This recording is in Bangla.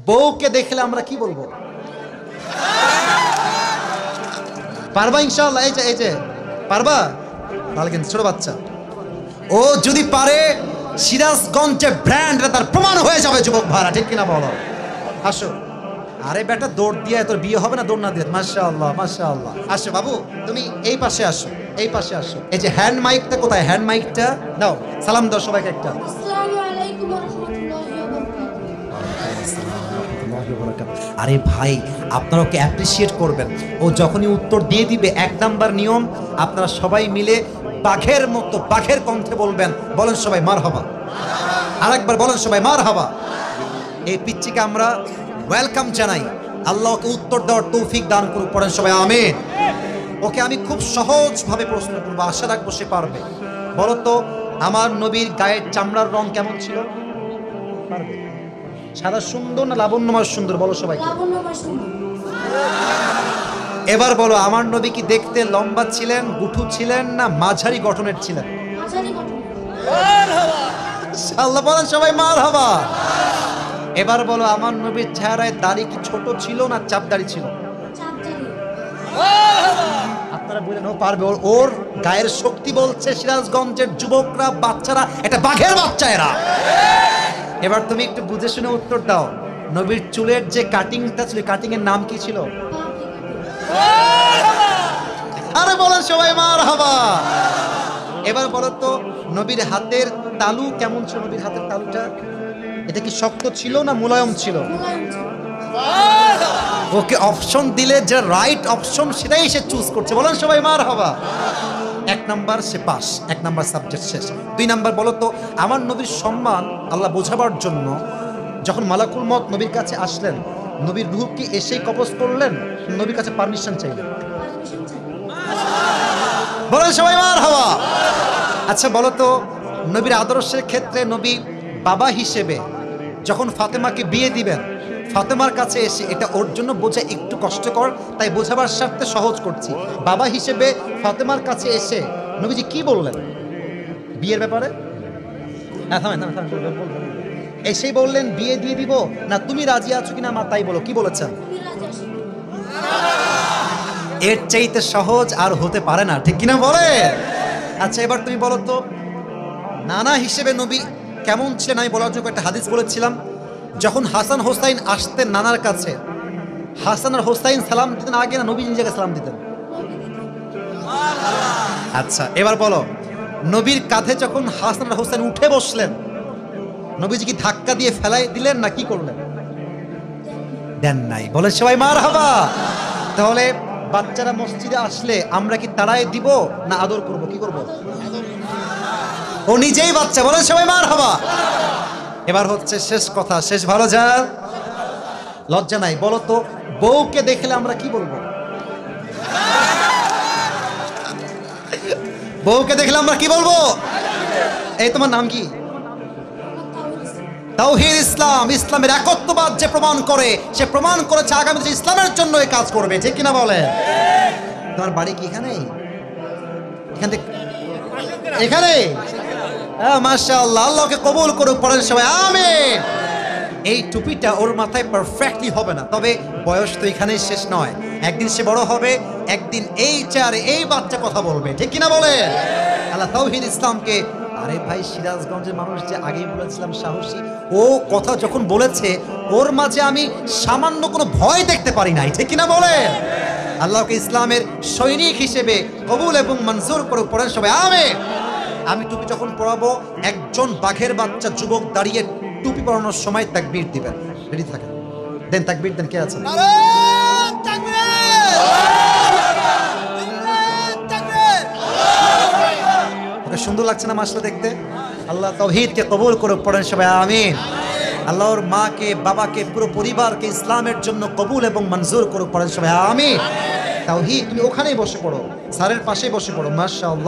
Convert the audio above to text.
বউকে দেখলে আমরা কি বলবো? পারবা ইনশাআল্লাহ? এই যে পারবা? তাহলে কিন্তু ছোট বাচ্চা, ও যদি পারে সিরাজগঞ্জে ব্র্যান্ড তার প্রমাণ হয়ে যাবে যুবক ভাড়া, ঠিক কিনা বলো? আসো। আরে বেটা দৌড় দিয়ে তোর বিয়ে হবে না দৌড় না দিয়ে? মাশাআল্লাহ মাশাআল্লাহ। আসো বাবু, তুমি এই পাশে আসো, এই পাশে আসো। এই যে হ্যান্ড মাইকটা কোথায়? হ্যান্ড মাইকটা দাও, সালাম দাও সবাইকে একটা। আসসালামু আলাইকুম ওয়া রাহমাতুল্লাহি ওয়া বারাকাতুহু। আরে ভাই, আপনারা ওকে অ্যাপ্রিসিয়েট করবেন। ও যখনই উত্তর দিয়ে দিবে, 1 নাম্বার নিয়ম, আপনারা সবাই মিলে বাঘের মতো বাঘের কণ্ঠে বলবেন, বলেন সবাই মারহাবা। আরেকবার বলেন সবাই মারহাবা। এই পিচ্চিকে আমরা ওয়েলকাম জানাই। আল্লাহ ওকে উত্তর দেওয়ার তৌফিক দান করুক, পড়েন সবাই আমিন। ওকে আমি খুব সহজভাবে প্রশ্ন করবো, আশা রাখবো সে পারবে। বলো তো, আমার নবীর গায়ের চামড়ার রং কেমন ছিল? পারবে? সাদা সুন্দর না লাবণ্যময় সুন্দর? বলো সবাই। লাবণ্যময় সুন্দর। এবার বলো, আমার নবী কি দেখতে লম্বা ছিলেন, গুঠু ছিলেন, না মাঝারি গঠনের ছিলেন? মাঝারি গঠন। আল্লাহ বলেন সবাই মারহাবা। এবার বলো, আমার নবীর চেহারায় দাড়ি কি ছোট ছিল না চাপ দাড়ি ছিল? চাপদারি। আপনারা বলেন ও পারবে। ওর গায়ের শক্তি বলছে সিরাজগঞ্জের যুবকরা, বাচ্চারা, এটা বাঘের বাচ্চা এরা। এবার তুমি একটু বুঝে শুনে উত্তর দাও। নবীর চুলের যে কাটিংটা ছিল, কাটিং এর নাম কি ছিল? আরে বলেন সবাই মারহাবা। এবার বলো তো, নবীর হাতের তালু কেমন ছিল? নবীর হাতের তালুটা এটা কি শক্ত ছিল না মুলায়ম ছিল? মুলায়ম ছিল। ওকে অপশন দিলে যে রাইট অপশন সেটাই সে চুজ করছে, বলেন সবাই মারহাবা। 1 নাম্বার সে পাস, 1 নাম্বার সাবজেক্ট শেষ। 2 নাম্বার বলো তো, আমার নবীর সম্মান আল্লাহ বোঝাবার জন্য যখন মালাকুল মউত নবীর কাছে আসলেন, নবীর রূহ কি এসেই কবজ করলেন, নবীর কাছে পারমিশন চাইলেন? পারমিশন চাই। বলেন সবাই মারহাবা। আচ্ছা বলো তো, নবীর আদর্শের ক্ষেত্রে নবী বাবা হিসেবে যখন ফাতেমাকে বিয়ে দিবেন, ফাতেমার কাছে এসে, এটা ওর জন্য বোঝা একটু কষ্টকর, তাই বোঝাবার স্বার্থে সহজ করছি। বাবা হিসেবে ফাতেমার কাছে এসে নবীজি কি বললেন বিয়ের ব্যাপারে? এসেই বললেন বিয়ে দিয়ে দিব, না তুমি রাজি আছো কিনা মা তাই বলো, কি বলেছেন? তুমি রাজি আছো? এর চাইতে সহজ আর হতে পারে না, ঠিক কিনা বলে? আচ্ছা এবার তুমি বলো তো, নানা হিসেবে নবী কেমন ছিলেন? আমি বলার জন্য একটা হাদিস বলেছিলাম, যখন হাসান হোসাইন আসতেন নানার কাছে, হাসান আর হোসাইন সালাম দিতেন আগে না নবী নিজেকে সালাম দিতেন? আচ্ছা এবার বলো, নবীর কাঁধে যখন হাসান আর হোসাইন উঠে বসলেন, নবীজি কি ধাক্কা দিয়ে ফেলাই দিলেন না কি করলেন? দেন নাই। বলে সবাই মারহাবা। তাহলে বাচ্চারা মসজিদে আসলে আমরা কি তাড়াই দিব না আদর করব? কি করব? ও নিজেই বাচ্চা, বলেন সবাই মারহাবা। এবার হচ্ছে শেষ কথা, শেষ ভালো যা, লজ্জা নাই। বলো তো, বউকে দেখলে আমরা কি বলবো? বউকে দেখলে আমরা কি বলবো? এই তোমার নাম কি? তাওহীদ ইসলাম, ইসলামের একত্ববাদ যে প্রমাণ করে, সে প্রমাণ করেছে আগামী দিনে ইসলামের জন্য এই কাজ করবে, ঠিক কিনা বলে? তোমার বাড়ি কি এখানে? এখান থেকে এখানে? মাশাআল্লাহ, আল্লাহকে কবুল করুক, পড়েন সবাই আমিন। এই টুপিটা ওর মাথায় পারফেক্টলি হবে না, তবে বয়স তো এখানেই শেষ নয়। একদিন সে বড় হবে, একদিন এই চেয়ারে এই বাচ্চা কথা বলবে, ঠিক কিনা বলে? আল্লাহ তাওহীদ ইসলামকে, আরে ভাই সিরাজগঞ্জের মানুষ যে আগেই বলেছিলাম সাহসী, ও কথা যখন বলেছে ওর মাঝে আমি সামান্য কোনো ভয় দেখতে পারি নাই, ঠিক কিনা বলে? আল্লাহকে ইসলামের সৈনিক হিসেবে কবুল এবং মঞ্জুর করে, পড়েন সবাই আমিন। আমি টুপি যখন পরাবো, একজন বাঘের বাচ্চা যুবক দাঁড়িয়ে টুপি পরানোর সময় তাকবীর দিবেন, রেডি থাকেন। দেন তাকবীর দেন, কে আছেন? ওকে সুন্দর লাগছে না মাশাআল্লাহ দেখতে? আল্লাহ তাওহীদকে কবুল করুক, পড়েন সবাই আমিন। আল্লাহ ওর মাকে, বাবাকে, পুরো পরিবারকে ইসলামের জন্য কবুল এবং মঞ্জুর করুক, পড়েন সবাই আমিন। তাওহীদ, তুমি ওখানেই বসে পড়ো, স্যারের পাশেই বসে পড়ো। মাশাআল্লাহ।